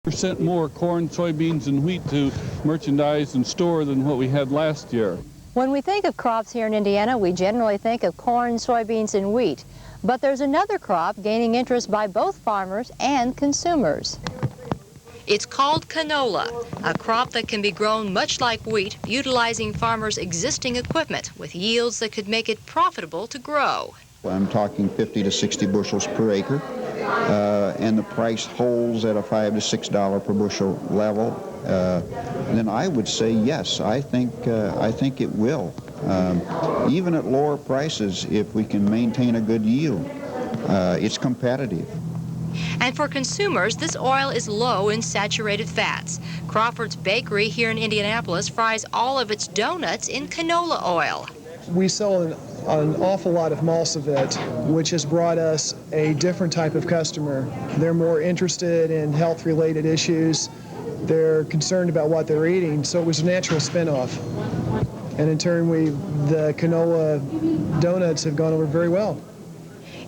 percent more corn, soybeans, and wheat to merchandise and store than what we had last year. When we think of crops here in Indiana, we generally think of corn, soybeans, and wheat. But there's another crop gaining interest by both farmers and consumers. It's called canola, a crop that can be grown much like wheat, utilizing farmers' existing equipment with yields that could make it profitable to grow. I'm talking 50 to 60 bushels per acre, and the price holds at a $5 to $6 per bushel level. Then I would say yes. I think it will. Even at lower prices, if we can maintain a good yield, it's competitive. And for consumers, this oil is low in saturated fats. Crawford's Bakery here in Indianapolis fries all of its donuts in canola oil. We sell an awful lot of Malsavit, which has brought us a different type of customer. They're more interested in health-related issues. They're concerned about what they're eating, so it was a natural spinoff. And in turn, the canola donuts have gone over very well.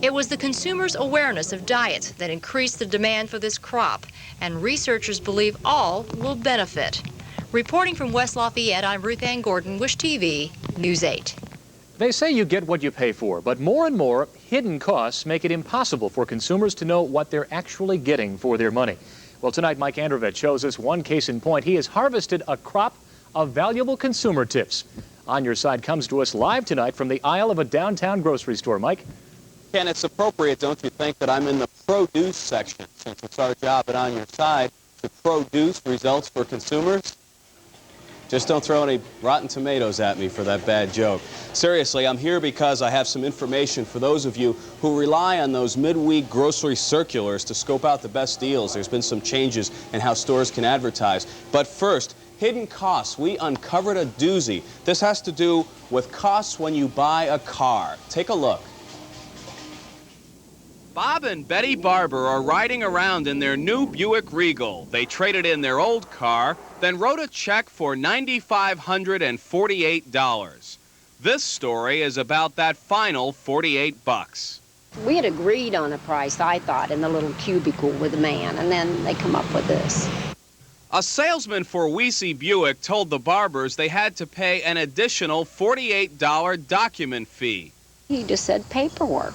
It was the consumers' awareness of diet that increased the demand for this crop, and researchers believe all will benefit. Reporting from West Lafayette, I'm Ruth Ann Gordon, WISH TV, News 8. They say you get what you pay for, but more and more hidden costs make it impossible for consumers to know what they're actually getting for their money. Well, tonight Mike Androvett shows us one case in point. He has harvested a crop of valuable consumer tips. On Your Side comes to us live tonight from the aisle of a downtown grocery store. Mike? Ken, it's appropriate, don't you think, that I'm in the produce section, since it's our job at On Your Side to produce results for consumers? Just don't throw any rotten tomatoes at me for that bad joke. Seriously, I'm here because I have some information for those of you who rely on those midweek grocery circulars to scope out the best deals. There's been some changes in how stores can advertise. But first, hidden costs. We uncovered a doozy. This has to do with costs when you buy a car. Take a look. Bob and Betty Barber are riding around in their new Buick Regal. They traded in their old car, then wrote a check for $9,548. This story is about that final 48 bucks. We had agreed on a price, I thought, in the little cubicle with the man, and then they come up with this. A salesman for Weesey Buick told the Barbers they had to pay an additional $48 document fee. He just said paperwork.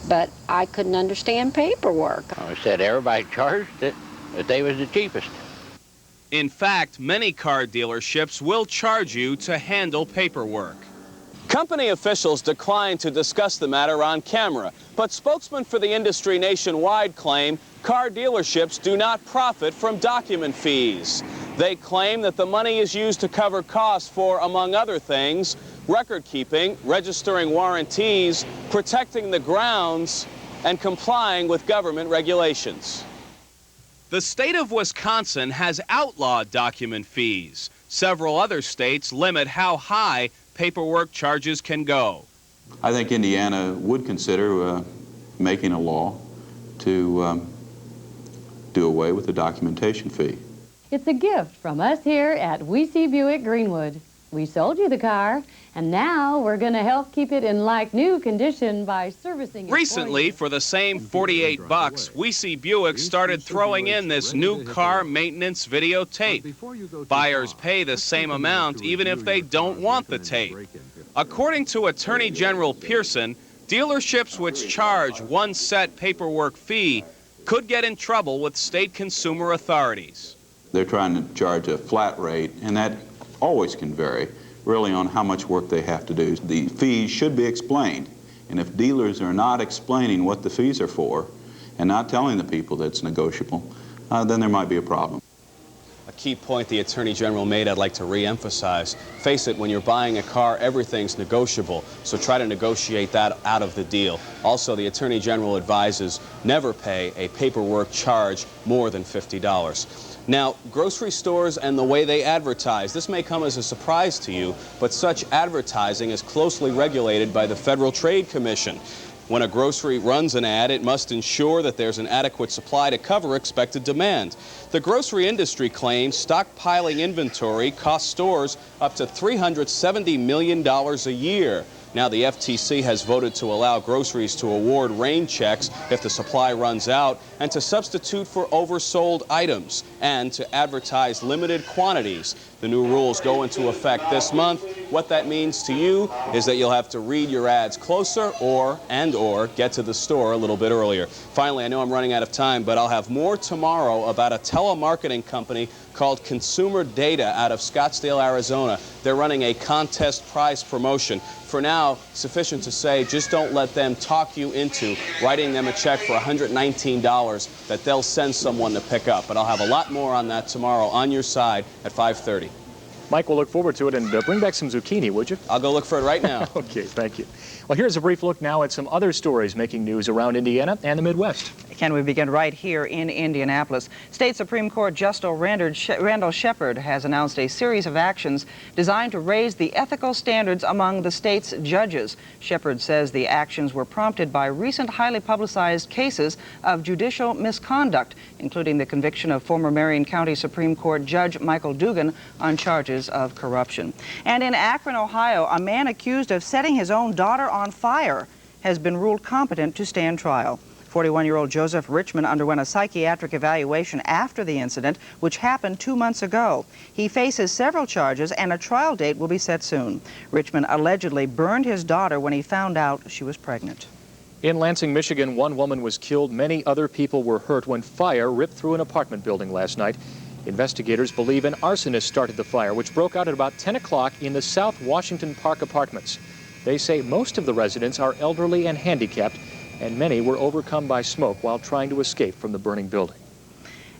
But I couldn't understand paperwork. I said everybody charged it, that they was the cheapest. In fact, many car dealerships will charge you to handle paperwork. Company officials declined to discuss the matter on camera, but spokesmen for the industry nationwide claim car dealerships do not profit from document fees. They claim that the money is used to cover costs for, among other things, record keeping, registering warranties, protecting the grounds, and complying with government regulations. The state of Wisconsin has outlawed document fees. Several other states limit how high paperwork charges can go. I think Indiana would consider making a law to do away with the documentation fee. It's a gift from us here at Weesey Buick Greenwood. We sold you the car, and now we're going to help keep it in like-new condition by servicing it. Recently, for the same 48 bucks, Weesey Buick started throwing in this new car maintenance videotape. Buyers pay the same amount even if they don't want the tape. According to Attorney General Pearson, dealerships which charge one set paperwork fee could get in trouble with state consumer authorities. They're trying to charge a flat rate, and that always can vary, really, on how much work they have to do. The fees should be explained, and if dealers are not explaining what the fees are for and not telling the people that it's negotiable, then there might be a problem. A key point the Attorney General made I'd like to re-emphasize. Face it, when you're buying a car, everything's negotiable, so try to negotiate that out of the deal. Also, the Attorney General advises never pay a paperwork charge more than $50. Now, grocery stores and the way they advertise, this may come as a surprise to you, but such advertising is closely regulated by the Federal Trade Commission. When a grocery runs an ad, it must ensure that there's an adequate supply to cover expected demand. The grocery industry claims stockpiling inventory costs stores up to $370 million a year. Now the FTC has voted to allow groceries to award rain checks if the supply runs out, and to substitute for oversold items, and to advertise limited quantities. The new rules go into effect this month. What that means to you is that you'll have to read your ads closer or get to the store a little bit earlier. Finally, I know I'm running out of time, but I'll have more tomorrow about a telemarketing company called Consumer Data out of Scottsdale, Arizona. They're running a contest prize promotion. For now, sufficient to say, just don't let them talk you into writing them a check for $119 that they'll send someone to pick up. But I'll have a lot more on that tomorrow on your side at 5:30. Mike, we'll look forward to it, and bring back some zucchini, would you? I'll go look for it right now. Okay, thank you. Well, here's a brief look now at some other stories making news around Indiana and the Midwest. Can we begin right here in Indianapolis? State Supreme Court Justice Randall Shepard has announced a series of actions designed to raise the ethical standards among the state's judges. Shepard says the actions were prompted by recent highly publicized cases of judicial misconduct, including the conviction of former Marion County Supreme Court Judge Michael Dugan on charges of corruption. And in Akron, Ohio, a man accused of setting his own daughter on fire has been ruled competent to stand trial. 41-year-old Joseph Richmond underwent a psychiatric evaluation after the incident, which happened 2 months ago. He faces several charges, and a trial date will be set soon. Richmond allegedly burned his daughter when he found out she was pregnant. In Lansing, Michigan, one woman was killed. Many other people were hurt when fire ripped through an apartment building last night. Investigators believe an arsonist started the fire, which broke out at about 10 o'clock in the South Washington Park apartments. They say most of the residents are elderly and handicapped, and many were overcome by smoke while trying to escape from the burning building.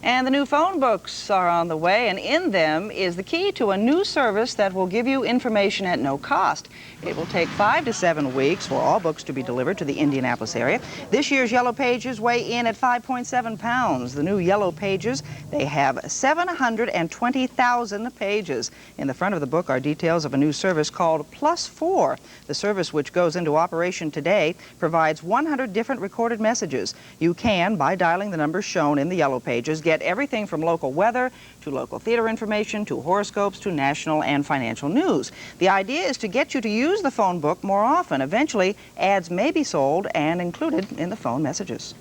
And the new phone books are on the way, and in them is the key to a new service that will give you information at no cost. It will take 5 to 7 weeks for all books to be delivered to the Indianapolis area. This year's Yellow Pages weigh in at 5.7 pounds. The new Yellow Pages, they have 720,000 pages. In the front of the book are details of a new service called +4. The service, which goes into operation today, provides 100 different recorded messages. You can, by dialing the numbers shown in the Yellow Pages, get everything from local weather to local theater information to horoscopes to national and financial news. The idea is to get you to use the phone book more often. Eventually, ads may be sold and included in the phone messages.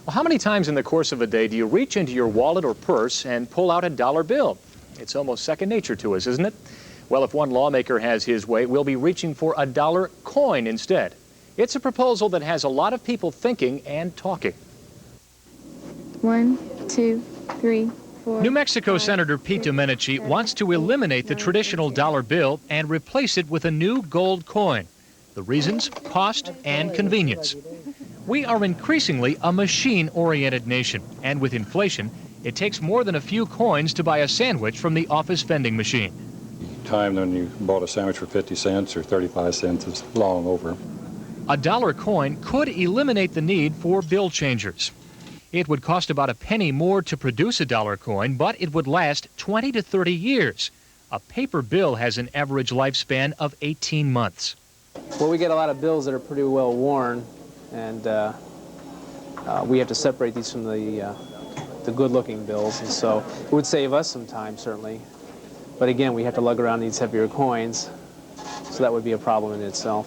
Well, how many times in the course of a day do you reach into your wallet or purse and pull out a dollar bill? It's almost second nature to us, isn't it? Well, if one lawmaker has his way, we'll be reaching for a dollar coin instead. It's a proposal that has a lot of people thinking and talking. 1, 2, 3, 4. New Mexico Senator Pete Domenici wants to eliminate the traditional dollar bill and replace it with a new gold coin. The reasons? Cost and convenience. We are increasingly a machine-oriented nation, and with inflation, it takes more than a few coins to buy a sandwich from the office vending machine. Time when you bought a sandwich for 50 cents or 35 cents is long over. A dollar coin could eliminate the need for bill changers. It would cost about a penny more to produce a dollar coin, but it would last 20 to 30 years. A paper bill has an average lifespan of 18 months. Well, we get a lot of bills that are pretty well worn, and we have to separate these from the good-looking bills, and so it would save us some time, certainly. But again, we have to lug around these heavier coins, so that would be a problem in itself.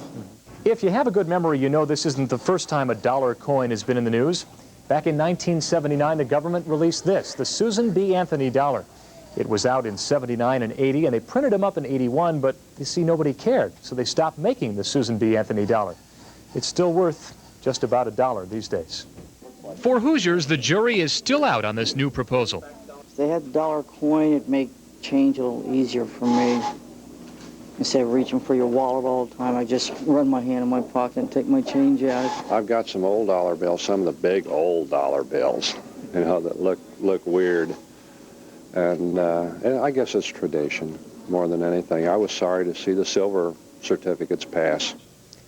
If you have a good memory, you know this isn't the first time a dollar coin has been in the news. Back in 1979, the government released this, the Susan B. Anthony dollar. It was out in 79 and 80, and they printed them up in 81, but you see, nobody cared, so they stopped making the Susan B. Anthony dollar. It's still worth just about $1 these days. For Hoosiers, the jury is still out on this new proposal. If they had the dollar coin, it'd make change a little easier for me. Instead of reaching for your wallet all the time, I just run my hand in my pocket and take my change out. I've got some old dollar bills, some of the big old dollar bills, you know, that look weird. And I guess it's tradition more than anything. I was sorry to see the silver certificates pass.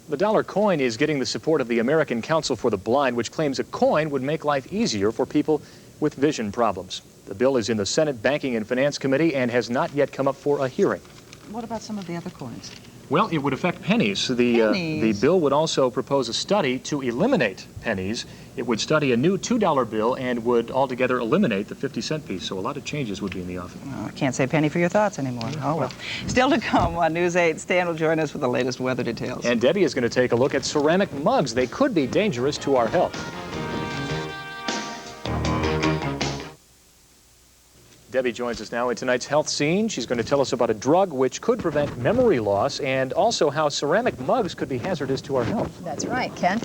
The dollar coin is getting the support of the American Council for the Blind, which claims a coin would make life easier for people with vision problems. The bill is in the Senate Banking and Finance Committee and has not yet come up for a hearing. What about some of the other coins? Well, it would affect pennies. The bill would also propose a study to eliminate pennies. It would study a new $2 bill and would altogether eliminate the 50-cent piece. So a lot of changes would be in the offing. Oh, I can't say penny for your thoughts anymore. Oh, well. Still to come on News 8, Stan will join us with the latest weather details. And Debbie is going to take a look at ceramic mugs. They could be dangerous to our health. Debbie joins us now in tonight's Health Scene. She's going to tell us about a drug which could prevent memory loss and also how ceramic mugs could be hazardous to our health. That's right, Ken.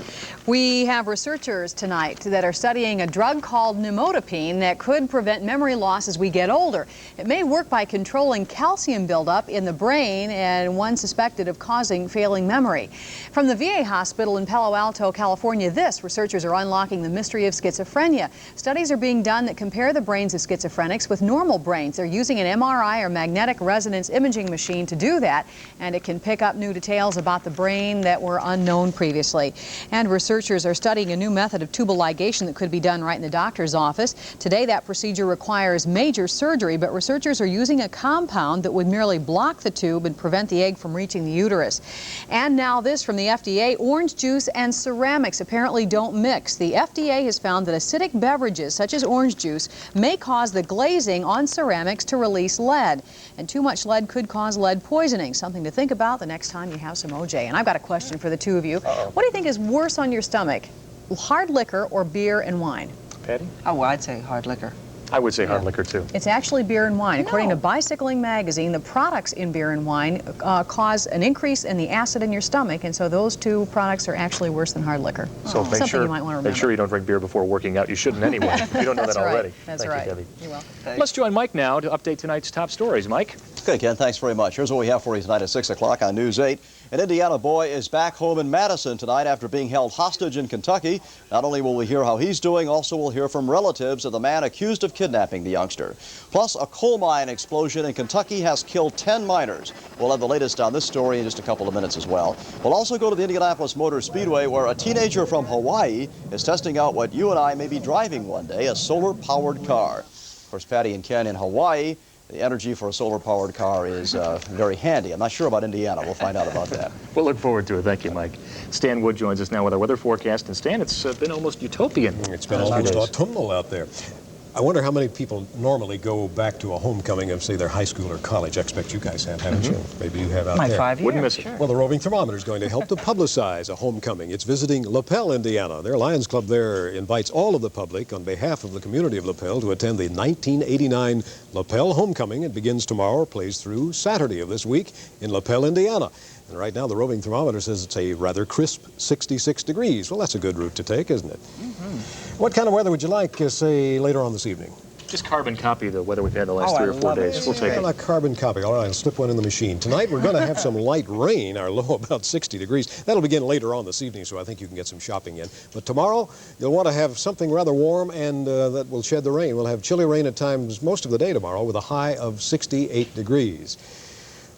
We have researchers tonight that are studying a drug called nimodipine that could prevent memory loss as we get older. It may work by controlling calcium buildup in the brain, and one suspected of causing failing memory. From the VA hospital in Palo Alto, California, researchers are unlocking the mystery of schizophrenia. Studies are being done that compare the brains of schizophrenics with normal brains. They're using an MRI or magnetic resonance imaging machine to do that, and it can pick up new details about the brain that were unknown previously. And researchers are studying a new method of tubal ligation that could be done right in the doctor's office. Today, that procedure requires major surgery, but researchers are using a compound that would merely block the tube and prevent the egg from reaching the uterus. And now this from the FDA, orange juice and ceramics apparently don't mix. The FDA has found that acidic beverages such as orange juice may cause the glazing on ceramics to release lead, and too much lead could cause lead poisoning. Something to think about the next time you have some OJ. And I've got a question for the two of you. What do you think is worse on your stomach, hard liquor or beer and wine? Patty? Oh, well, I'd say hard liquor. I would say hard liquor, too. It's actually beer and wine. According to Bicycling Magazine, the products in beer and wine cause an increase in the acid in your stomach, and so those two products are actually worse than hard liquor. So Something you might want to remember. make sure you don't drink beer before working out. You shouldn't anyway. You don't know that already. That's Thank right. you, Debbie. You're welcome. Let's join Mike now to update tonight's top stories. Mike? Okay, Ken, thanks very much. Here's what we have for you tonight at 6 o'clock on News 8. An Indiana boy is back home in Madison tonight after being held hostage in Kentucky. Not only will we hear how he's doing, also we'll hear from relatives of the man accused of kidnapping the youngster. Plus, a coal mine explosion in Kentucky has killed 10 miners. We'll have the latest on this story in just a couple of minutes as well. We'll also go to the Indianapolis Motor Speedway, where a teenager from Hawaii is testing out what you and I may be driving one day, a solar-powered car. Of course, Patty and Ken in Hawaii, the energy for a solar-powered car is very handy. I'm not sure about Indiana. We'll find out about that. We'll look forward to it. Thank you, Mike. Stan Wood joins us now with our weather forecast. And Stan, it's been almost utopian. It's been almost autumnal out there. I wonder how many people normally go back to a homecoming of, say, their high school or college. I expect you guys have, haven't you? Maybe you have out there. 5 years. Wouldn't miss it. Sure. Well, the roving thermometer is going to help to publicize a homecoming. It's visiting LaPel, Indiana. Their Lions Club there invites all of the public on behalf of the community of LaPel to attend the 1989 LaPel Homecoming. It begins tomorrow, plays through Saturday of this week in LaPel, Indiana. And right now, the roving thermometer says it's a rather crisp 66 degrees. Well, that's a good route to take, isn't it? What kind of weather would you like, say, later on this evening? Just carbon copy the weather we've had the last 3 or 4 days. We'll take it. A carbon copy. All right, I'll slip one in the machine. Tonight, we're going to have some light rain, our low about 60 degrees. That'll begin later on this evening, so I think you can get some shopping in. But tomorrow, you'll want to have something rather warm, and that will shed the rain. We'll have chilly rain at times most of the day tomorrow with a high of 68 degrees.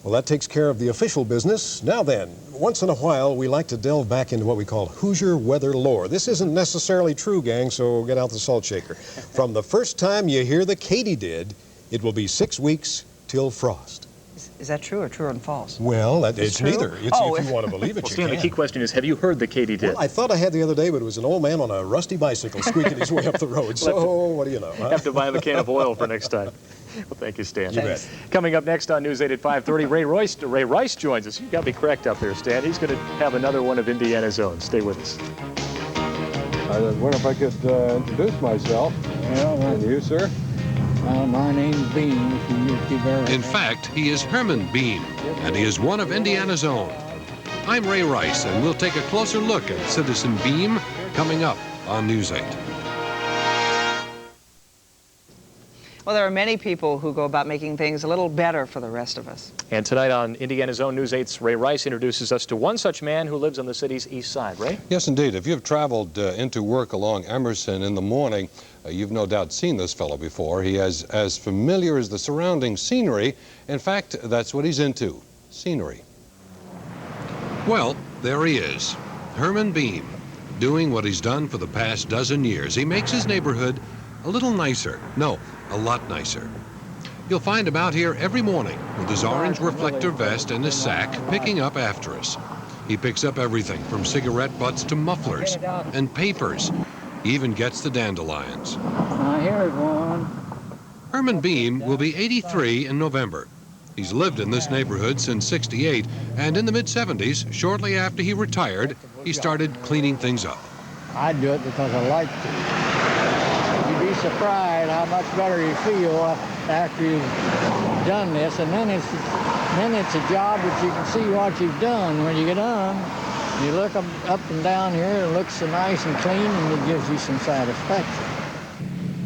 Well, that takes care of the official business. Now then, once in a while, we like to delve back into what we call Hoosier weather lore. This isn't necessarily true, gang, so get out the salt shaker. From the first time you hear the katydid, it will be 6 weeks till frost. Is that true or true and false? Well, it's neither. It's if you want to believe it, Well, you Stan, can. the key question is, have you heard the katydid? Well, I thought I had the other day, but it was an old man on a rusty bicycle squeaking his way up the road. So, what do you know? Huh? Have to buy him a can of oil for next time. Well, thank you, Stan. You bet. Coming up next on News 8 at 5:30, Ray Rice joins us. You got me correct up there, Stan. He's going to have another one of Indiana's own. Stay with us. I wonder if I could introduce myself. And you, sir? My name's Beam. In fact, he is Herman Beam, and he is one of Indiana's own. I'm Ray Rice, and we'll take a closer look at Citizen Beam coming up on News 8. Well, there are many people who go about making things a little better for the rest of us. And tonight on Indiana's own News 8's Ray Rice introduces us to one such man who lives on the city's east side. Ray? Yes, indeed. If you've traveled into work along Emerson in the morning, you've no doubt seen this fellow before. He is as familiar as the surrounding scenery. In fact, that's what he's into, scenery. Well, there he is, Herman Beam, doing what he's done for the past dozen years. He makes his neighborhood a little nicer. No, a lot nicer. You'll find him out here every morning with his orange reflector vest and his sack, picking up after us. He picks up everything from cigarette butts to mufflers and papers. He even ggets the dandelions. Here's one. Herman Beam will be 83 in November. He's lived in this neighborhood since '68, and in the mid-'70s, shortly after he retired, he started cleaning things up. I do it because I like to. You'd be surprised how much better you feel after you've done this, and then it's a job that you can see what you've done. When you get done, you look up and down here, it looks so nice and clean, and it gives you some satisfaction.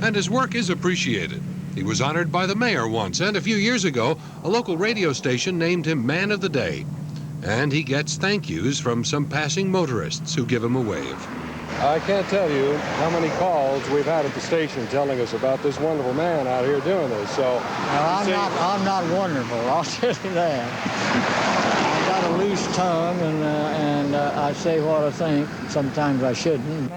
And his work is appreciated. He was honored by the mayor once, and a few years ago, a local radio station named him Man of the Day. And he gets thank yous from some passing motorists who give him a wave. I can't tell you how many calls we've had at the station telling us about this wonderful man out here doing this. So I'm not wonderful, I'll tell you that. I've got a loose tongue, and I say what I think. Sometimes I shouldn't.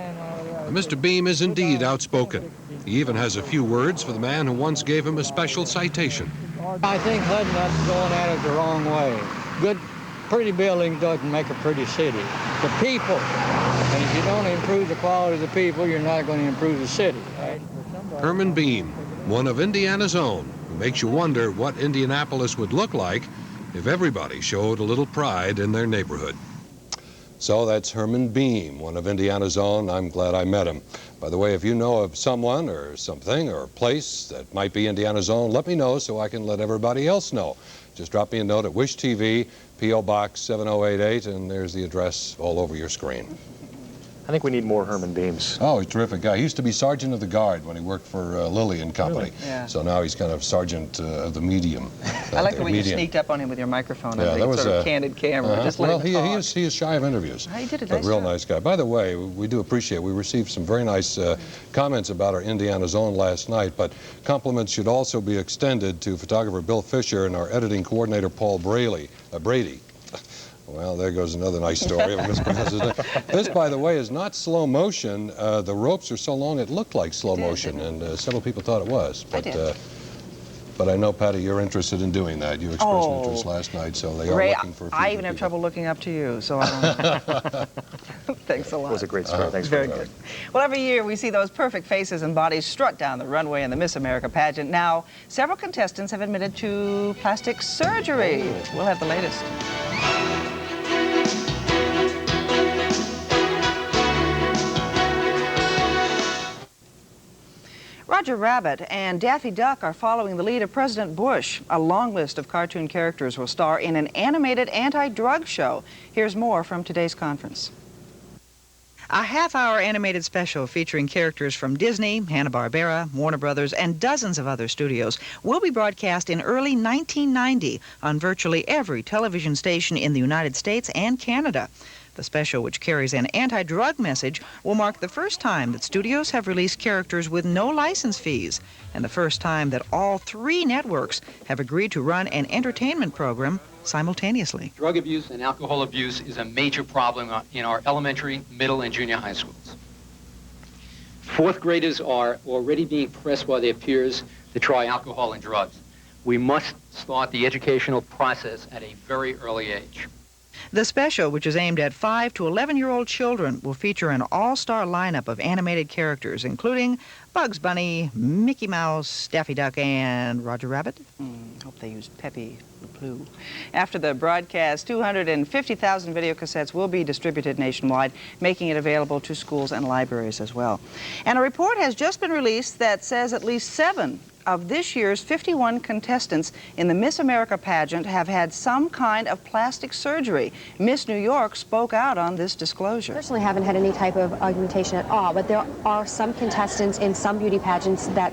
Mr. Beam is indeed outspoken. He even has a few words for the man who once gave him a special citation. I think Hudnut's going at it the wrong way. Good, pretty buildings doesn't make a pretty city. The people, and if you don't improve the quality of the people, you're not going to improve the city, right? Herman Beam, one of Indiana's own, who makes you wonder what Indianapolis would look like if everybody showed a little pride in their neighborhood. So that's Herman Beam, one of Indiana's own. I'm glad I met him. By the way, if you know of someone or something or a place that might be Indiana's own, let me know so I can let everybody else know. Just drop me a note at Wish TV, P.O. Box 7088, and there's the address all over your screen. I think we need more Herman Beams. Oh, he's a terrific guy. He used to be Sergeant of the Guard when he worked for Lilly and Company. Really? Yeah. So now he's kind of Sergeant of the Medium. I like the way you sneaked up on him with your microphone. Yeah, I think that was sort of candid camera. Just well, he is shy of interviews. He did a But nice real job. nice guy. By the way, we do appreciate. We received some very nice comments about our Indiana's Own last night. But compliments should also be extended to photographer Bill Fisher and our editing coordinator Paul Brady. Well, there goes another nice story of mispronunciation. This, by the way, is not slow motion. The ropes are so long it looked like slow motion, and several people thought it was. But I know, Patty, you're interested in doing that. You expressed an interest last night, so they are looking for. I even have trouble looking up to you, so I don't know. Thanks a lot. It was a great story. Thanks Very for good. Well, every year we see those perfect faces and bodies strut down the runway in the Miss America pageant. Now, several contestants have admitted to plastic surgery. We'll have the latest. Roger Rabbit and Daffy Duck are following the lead of President Bush. A long list of cartoon characters will star in an animated anti-drug show. Here's more from today's conference. A half-hour animated special featuring characters from Disney, Hanna-Barbera, Warner Brothers, and dozens of other studios will be broadcast in early 1990 on virtually every television station in the United States and Canada. The special, which carries an anti-drug message, will mark the first time that studios have released characters with no license fees, and the first time that all three networks have agreed to run an entertainment program simultaneously. Drug abuse and alcohol abuse is a major problem in our elementary, middle, and junior high schools. Fourth graders are already being pressed by their peers to try alcohol and drugs. We must start the educational process at a very early age. The special, which is aimed at 5 to 11-year-old children, will feature an all-star lineup of animated characters, including Bugs Bunny, Mickey Mouse, Daffy Duck, and Roger Rabbit. Hope they use Pepe Le Pew. After the broadcast, 250,000 video cassettes will be distributed nationwide, making it available to schools and libraries as well. And a report has just been released that says at least 7 of this year's 51 contestants in the Miss America pageant have had some kind of plastic surgery. Miss New York spoke out on this disclosure. Personally, haven't had any type of augmentation at all, but there are some contestants in some beauty pageants that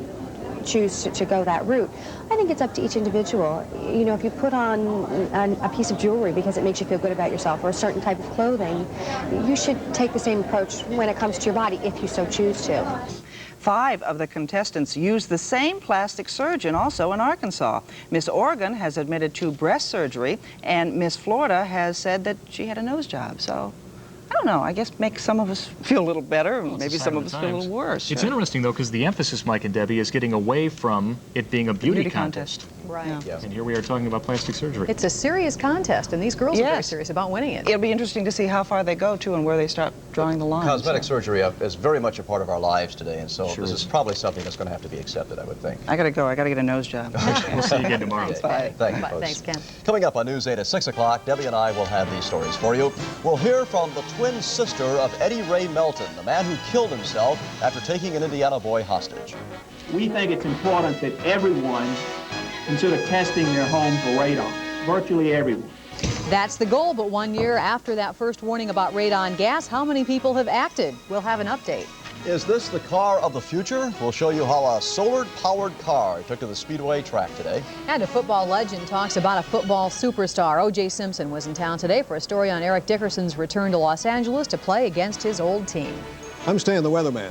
choose to go that route. I think it's up to each individual. You know, if you put on a piece of jewelry because it makes you feel good about yourself, or a certain type of clothing, you should take the same approach when it comes to your body if you so choose to. 5 of the contestants used the same plastic surgeon also in Arkansas. Miss Oregon has admitted to breast surgery, and Miss Florida has said that she had a nose job. So, I don't know, I guess make some of us feel a little better, and maybe some of us feel a little worse. It's interesting, though, because the emphasis, Mike and Debbie, is getting away from it being a beauty contest. Right. Yes. And here we are talking about plastic surgery. It's a serious contest, and these girls are very Yes. serious about winning it. It'll be interesting to see how far they go to and where they start drawing the lines. Cosmetic surgery is very much a part of our lives today, and so Sure this is. is probably something that's going to have to be accepted, I would think. I gotta go. I gotta get a nose job. We'll see you again tomorrow. Bye. Thank you, Bye. folks. Thanks, Ken. Coming up on News 8 at 6 o'clock, Debbie and I will have these stories for you. We'll hear from the twin sister of Eddie Ray Melton, the man who killed himself after taking an Indiana boy hostage. We think it's important that everyone consider testing their home for radon, virtually everyone. That's the goal, but 1 year after that first warning about radon gas, how many people have acted? We'll have an update. Is this the car of the future? We'll show you how a solar-powered car took to the Speedway track today. And a football legend talks about a football superstar. O.J. Simpson was in town today for a story on Eric Dickerson's return to Los Angeles to play against his old team. I'm Stan, the weatherman.